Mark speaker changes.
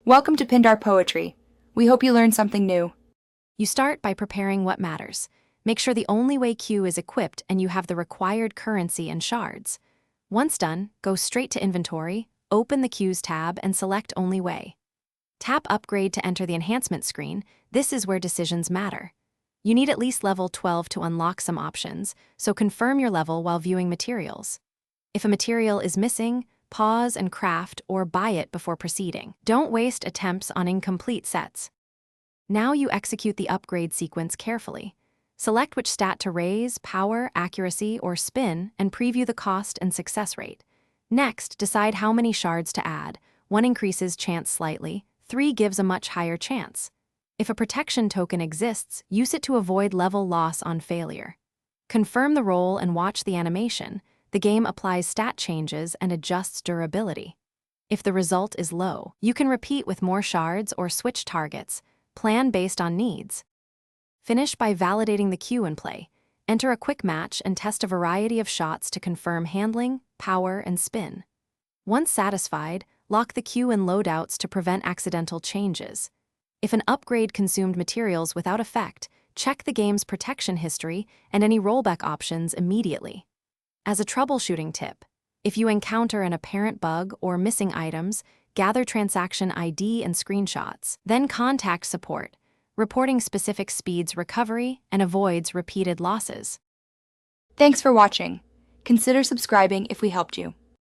Speaker 1: Welcome to Pindar Poetry. We hope you learned something new.
Speaker 2: You start by preparing what matters. Make sure the only way queue is equipped and you have the required currency and shards. Once done, go straight to Inventory, open the Queues tab, and select Only Way. Tap Upgrade to enter the enhancement screen. This is where decisions matter. You need at least level 12 to unlock some options, so confirm your level while viewing materials. If a material is missing, pause and craft or buy it before proceeding. Don't waste attempts on incomplete sets. Now you execute the upgrade sequence carefully. Select which stat to raise, power, accuracy, or spin, and preview the cost and success rate. Next, decide how many shards to add. 1 increases chance slightly, 3 gives a much higher chance. If a protection token exists, use it to avoid level loss on failure. Confirm the roll and watch the animation. The game applies stat changes and adjusts durability. If the result is low, you can repeat with more shards or switch targets. Plan based on needs. Finish by validating the queue and play. Enter a quick match and test a variety of shots to confirm handling, power, and spin. Once satisfied, lock the queue and loadouts to prevent accidental changes. If an upgrade consumed materials without effect, check the game's protection history and any rollback options immediately. As a troubleshooting tip, if you encounter an apparent bug or missing items, gather transaction ID and screenshots. Then contact support. Reporting specific speeds recovery and avoids repeated losses.
Speaker 1: Thanks for watching. Consider subscribing if we helped you.